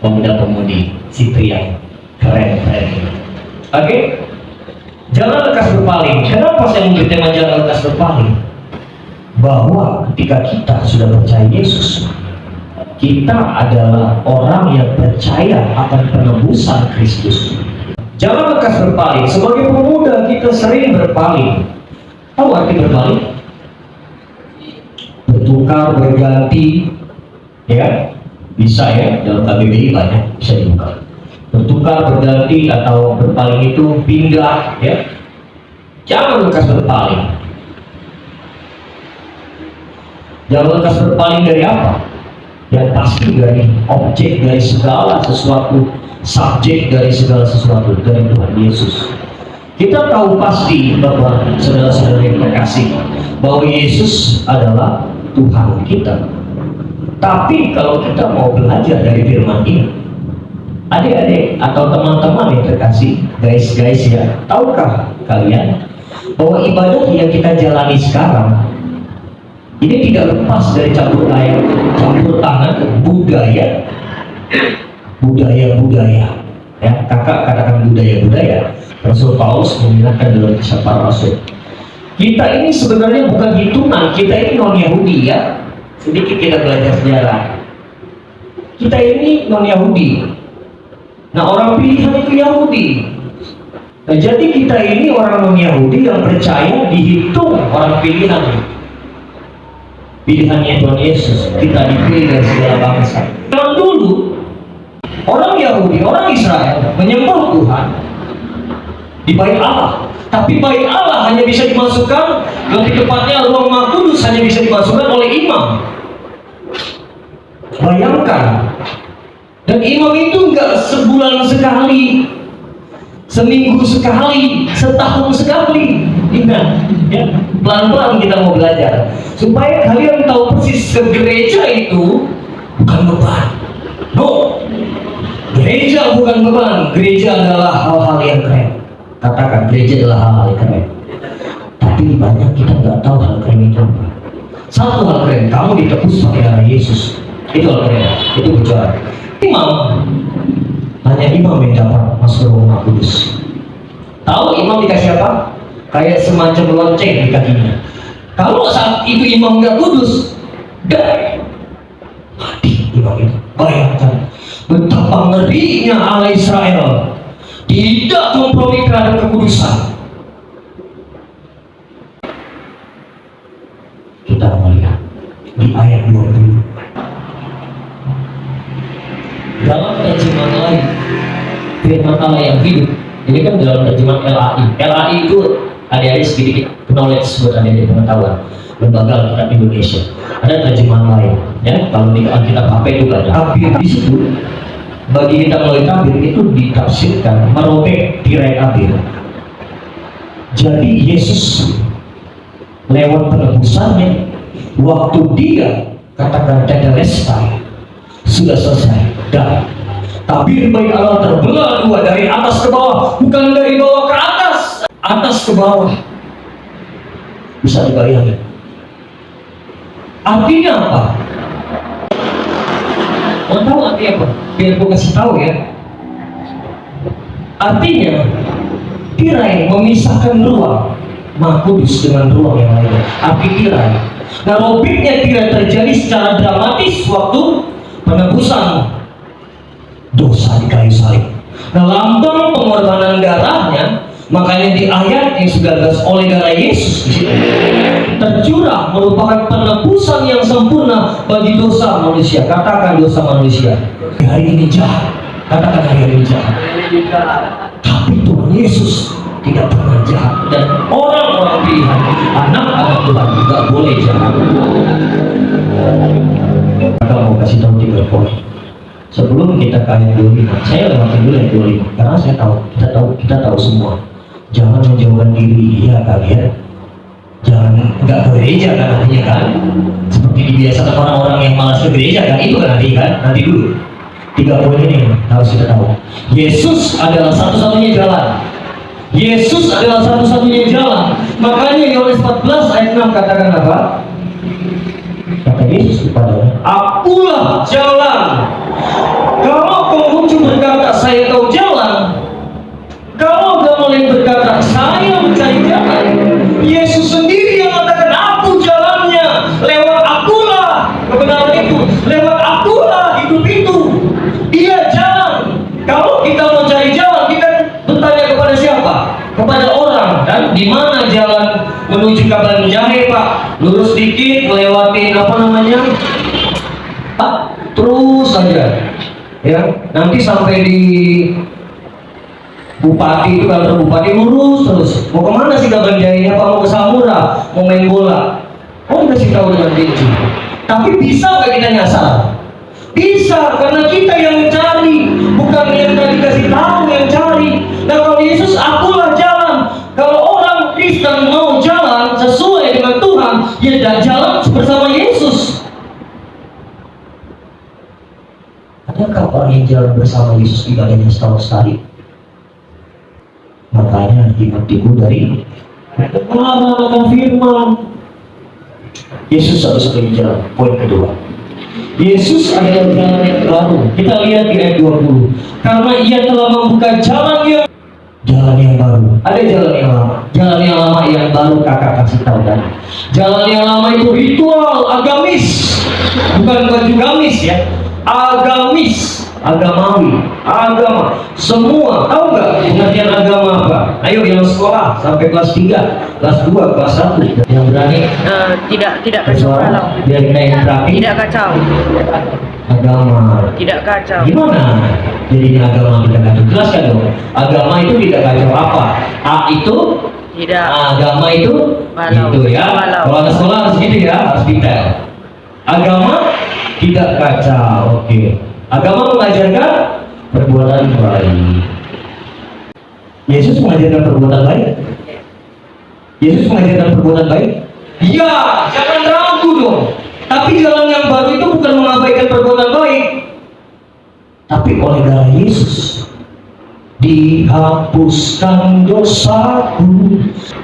pemuda-pemudi Sipri yang keren-keren. Oke? Jangan lekas berpaling. Kenapa saya memberi tema jangan lekas berpaling? Bahwa ketika kita sudah percaya Yesus, kita adalah orang yang percaya akan penebusan Kristus. Jangan lekas berpaling. Sebagai pemuda kita sering berpaling. Tahu arti berpaling? Bertukar, berganti, ya, bisa ya, dalam KBBI banyak bisa dibuka. Bertukar, berganti, atau berpaling itu pindah, ya. Jangan lekas berpaling. Jangan lekas berpaling dari apa? Yang pasti dari objek, dari segala sesuatu, subjek dari segala sesuatu, dari Tuhan Yesus. Kita tahu pasti bahwa saudara-saudara yang terkasih, bahwa Yesus adalah Tuhan kita. Tapi kalau kita mau belajar dari firman ini, adik-adik atau teman-teman yang terkasih, guys ya, tahukah kalian bahwa ibadah yang kita jalani sekarang ini tidak lepas dari campur tangan budaya, ya, kakak katakan budaya. Rasul Paulus mengingatkan dalam kisah para rasul, kita ini sebenarnya bukan hitungan, kita ini non Yahudi ya. Sedikit kita belajar sejarah. Kita ini non Yahudi. Nah, orang pilihan itu Yahudi. Nah, jadi kita ini orang non Yahudi yang percaya dihitung orang pilihannya Tuhan Yesus. Kita dipilih dari segala bangsa. Zaman dulu orang Yahudi, orang Israel menyembah Tuhan di bait Allah, tapi bait Allah hanya bisa dimasukkan, lebih tepatnya ruang Maha Kudus hanya bisa dimasukkan oleh imam. Bayangkan, dan imam itu enggak sebulan sekali, seminggu sekali, setahun sekali. Ingat, ya, pelan-pelan kita mau belajar supaya kalian tahu persis ke gereja itu bukan beban. No, gereja bukan beban. Gereja adalah hal-hal yang keren. Katakan, gereja adalah hal-hal yang keren. Tapi banyak kita nggak tahu hal keren itu apa. Satu hal keren, kamu ditebus pakai darah Yesus. Itu hal keren, itu bicara. Imam, hanya imam yang dapat masuk ke rumah kudus. Tahu imam dikasih apa? Kayak semacam lonceng di kakinya. Kalau saat itu imam nggak kudus, mati imam itu. Bayangkan betapa ngerinya Allah Israel tidak kompromi terhadap kekudusan. Kita melihat di ayat 20 dalam terjemahan lain firman Allah yang hidup. Ini kan dalam terjemahan LAI itu adik-adik sedikit knowledge buat adik-adik pengetahuan, Lembaga Alkitab Indonesia. Ada terjemahan lain, ya, kalau di Alkitab HP itu ada. Tabir di situ bagi kita melalui tabir itu ditafsirkan merobek tirai tabir. Jadi Yesus lewat penebusannya, waktu dia katakan tetelestai, sudah selesai, dan tabir bait Allah terbelah dua, dari atas ke bawah, bukan dari bawah ke atas, atas ke bawah. Bisa dibayangkan artinya apa? Mau tahu artinya apa? Biar gue kasih tahu ya. Artinya tirai memisahkan ruang Maha Kudus dengan ruang yang lainnya. Arti tirai. Nah, robeknya tirai terjadi secara dramatis waktu penebusan dosa di kayu salib. Nah, lambang pengorbanan darahnya, makanya di ayat yang 19, oleh darah Yesus di situ tercurah, merupakan penebusan yang sempurna bagi dosa manusia. Katakan dosa manusia. Hari ini jahat. Katakan hari ini jahat. Tapi Tuhan Yesus tidak pernah jahat, dan orang-orang pilihan, anak-anak Tuhan juga boleh jahat. Maka mau kasih tahu 3 poin. Sebelum kita ke ayat 25, saya lewatin dulu ayat 25 karena saya tahu, kita tahu semua. Jangan menjauhkan diri, iya kalian. Jangan nggak ke gereja kan artinya kan? Seperti dibiasakan orang-orang yang malas ke gereja kan, itu kan nanti kan? Nanti dulu. 3 poin ini harus kita tahu. Yesus adalah satu-satunya jalan. Yesus adalah satu-satunya jalan. Makanya Yohanes 14 ayat 6 katakan apa? Kata Yesus kepadanya, akulah jalan. Kalau kau di mana jalan menuju Kabanjahe Pak? Lurus dikit, melewatin apa namanya? Pak, terus saja. Ya, nanti sampai di Bupati itu kantor Bupati, lurus terus. Mau kemana sih Kabanjahe? Apa mau ke Samura? Mau main bola? Oh, kasih tahu dengan rinci. Tapi bisa nggak kita nyasar? Bisa, karena kita yang mencari, bukan yang tadi kasih tahu yang cari. Nah, kalau Yesus, akulah jalan. Kalau orang Kristen mau jalan sesuai dengan Tuhan, ya tidak jalan bersama Yesus. Adakah orang yang jalan bersama Yesus ibadahnya setahun sekali? Makanya hikmatiku dari mengamalkan firman. Yesus satu-satunya jalan. Poin kedua, Yesus adalah jalan yang baru. Kita lihat di ayat 20. Karena ia telah membuka jalan yang baru. Ada jalan yang lama. Jalan yang lama yang baru kakak kasih tahu kan. Jalan yang lama itu ritual, agamis. Bukan baju gamis ya. Agamis, agamawi, agama. Semua, tahu nggak pengertian agama apa? Ayo yang sekolah sampai kelas 3, kelas 2, kelas 1 yang berani. Tidak kacau balau. Biar kita yang terapi. Tidak kacau. Agama. Tidak kacau. Gimana? Jadinya agama tidak kacau. Jelaskan dong. Agama itu tidak kacau apa? A itu Tidak. agama itu Balau. itu ya. Balau. Kalau anak sekolah harus gitu ya, harus detail. Agama tidak kacau. Oke. Agama mengajarkan perbuatan baik. Yesus mengajarkan perbuatan baik. Yesus mengajarkan perbuatan baik. Ya, jangan ragu dong. Tapi jalan yang baru itu bukan mengabaikan perbuatan baik. Tapi oleh darah Yesus dihapuskan dosaku.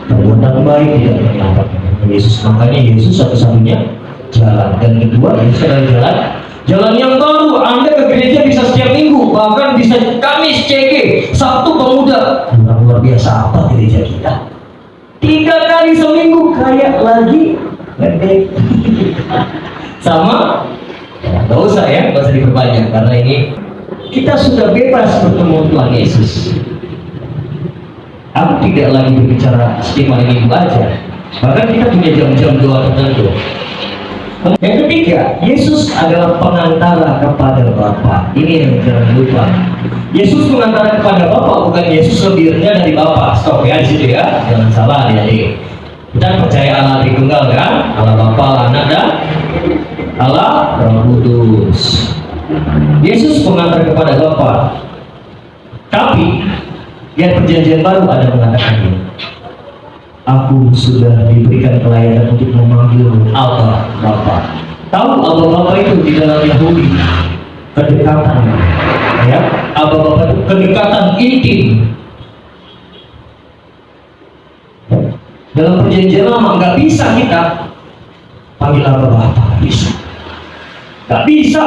Perbuatan baik tidak menyelamatkan Yesus. Makanya Yesus satu-satunya jalan. Dan kedua, Yesus adalah jalan yang baru. Anda ke gereja bisa setiap minggu, bahkan bisa Kamis CG, Sabtu pemuda. Luar biasa apa gereja kita? 3 kali seminggu kayak lagi gede. Sama ya, nggak usah ya, nggak usah diperbanyak karena ini kita sudah bebas bertemu Tuhan Yesus. Aku tidak lagi berbicara setiap hari minggu aja, bahkan kita punya jam-jam doa tertentu. Yang ketiga, Yesus adalah pengantara kepada Bapa. Ini yang jangan lupa. Yesus pengantara kepada Bapa, bukan Yesus lebih rendah dari Bapa. Stop ya di situ ya, jangan salah adik-adik. Kita percaya Allah Tritunggal kan? Allah Bapa, Allah Anak dan Allah Roh Kudus. Yesus pengantar kepada Bapa. Tapi yang perjanjian baru ada mengatakan ini. Aku sudah diberikan pelayanan untuk memanggil Abba Bapa. Tahu Abba Bapa itu di dalam Yahudi kedekatan, ya. Abba Bapa itu kedekatan intim. Dalam perjanjian lama nggak bisa kita panggil Abba Bapa, nggak bisa.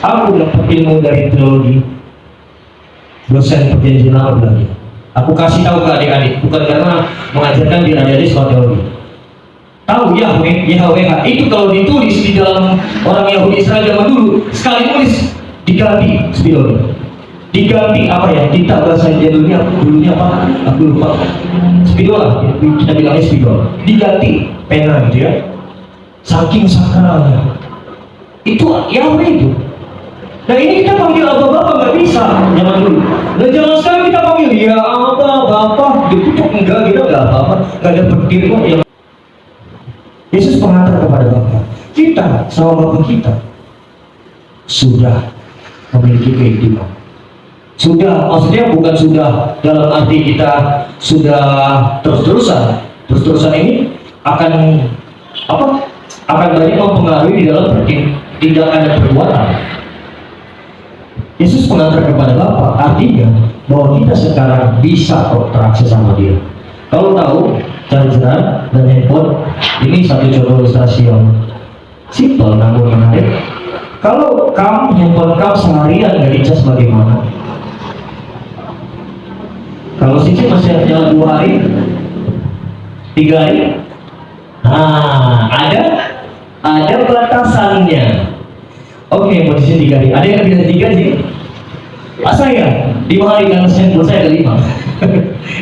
Aku dapat ilmu dari teologi, dosen perjanjian lama lagi. Aku kasih tahu ke adik-adik, bukan karena mengajarkan di adik-adik soal teologi. Tahu Yahweh, YHWH itu kalau ditulis di dalam orang Yahudi Israel zaman dulu, sekali tulis diganti spidol, diganti apa ya? Kita bahasa dulunya apa? Aku lupa. Spidol lah, kita bilangnya spidol. Diganti pena gitu ya. Saking sakralnya. Itu Yahweh itu. Nah ini kita panggil Abba Bapa nggak bisa zaman dulu. Dan zaman sekarang kita panggil ya Abba Bapa, ditutup enggak gitu nggak apa-apa, nggak ada petir kok ya. Yesus pengantar kepada Bapa. Kita sama Bapa kita sudah memiliki kehidupan. Sudah, maksudnya bukan sudah dalam arti kita sudah terus-terusan. Terus-terusan ini akan apa? Akan banyak mempengaruhi di dalam tindakan dan perbuatan. Yesus mengantar kepada Bapa, artinya bahwa kita sekarang bisa berinteraksi sama Dia. Kalau tahu charger dan handphone, ini satu contoh ilustrasi yang simpel namun menarik. Kalau handphone kamu seharian nggak dicas bagaimana? Kalau Cici masih jalan 2 hari, 3 hari, nah ada batasannya. Oke, posisi 3 hari. Ada yang bisa 3 sih? Saya 5 hari karena handphone saya ada 5.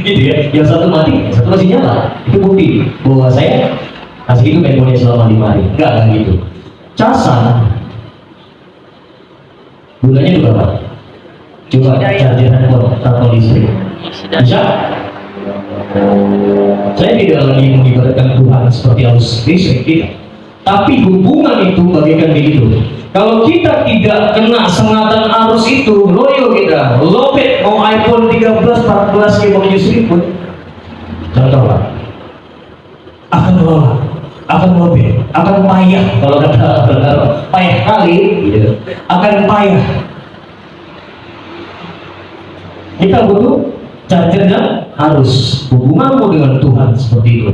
Gitu ya. Yang satu mati, yang satu masih nyala. Itu bukti bahwa saya kasih itu handphonenya selama 5 hari. Enggak gitu. Casan bulannya berapa? Coba charger handphone atau listrik. Bisa? Saya tidak lagi mengibaratkan Tuhan seperti arus listrik, tidak. Tapi hubungan itu bagaikan begitu. Kalau kita tidak kena sengatan arus itu, loyo kita, lopet mau iPhone 13, 14, kayak mau ribu, contoh lah, akan lola, akan lopet, akan payah. Kalau kata payah kali, gitu. Akan payah. Kita butuh charger dan arus. Hubunganmu dengan Tuhan seperti itu.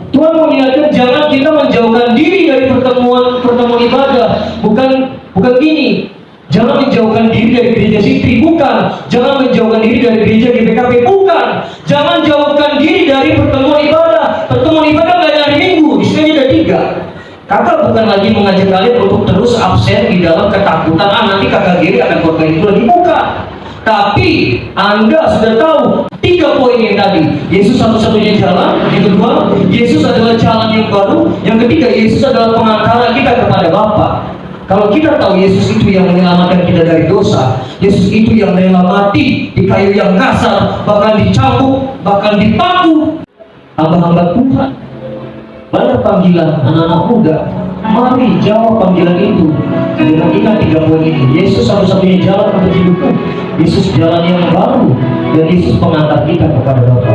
Tuhan mengingatkan jangan kita menjauhkan diri dari pertemuan ibadah. Bukan gini. Jangan menjauhkan diri dari gereja Sitri, bukan. Jangan menjauhkan diri dari gereja GPKP, bukan. Jangan jauhkan diri dari pertemuan ibadah. Pertemuan ibadah nggak ada hari Minggu, istilahnya ada 3. Kakak bukan lagi mengajak kalian untuk terus absen di dalam ketakutan. Nanti kakak Giri akan khotbah itu lagi, bukan. Tapi Anda sudah tahu 3 poin yang tadi. Yesus satu-satunya jalan. Yang kedua, Yesus adalah jalan yang baru. Yang ketiga, Yesus adalah pengantara kita kepada Bapa. Kalau kita tahu Yesus itu yang menyelamatkan kita dari dosa, Yesus itu yang rela mati di kayu yang kasar, bahkan dicambuk, bahkan dipaku. Hamba-hamba Tuhan, banyak panggilan anak-anak muda. Mari jawab panggilan itu dengan ingat 3 poin ini. Yesus satu-satunya jalan untuk hidupku. Yesus jalan yang baru, dan Yesus pengantar kita kepada Bapa.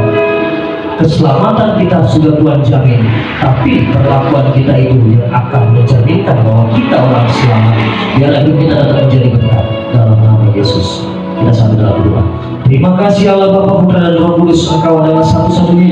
Keselamatan kita sudah Tuhan jamin, tapi perlakuan kita itu yang akan mencerminkan bahwa kita orang selamat. Biarlah hidup kita tetap menjadi berkat dalam nama Yesus. Kita sambil dalam doa. Terima kasih Allah Bapa, Putra dan Roh Kudus. Engkau adalah satu-satunya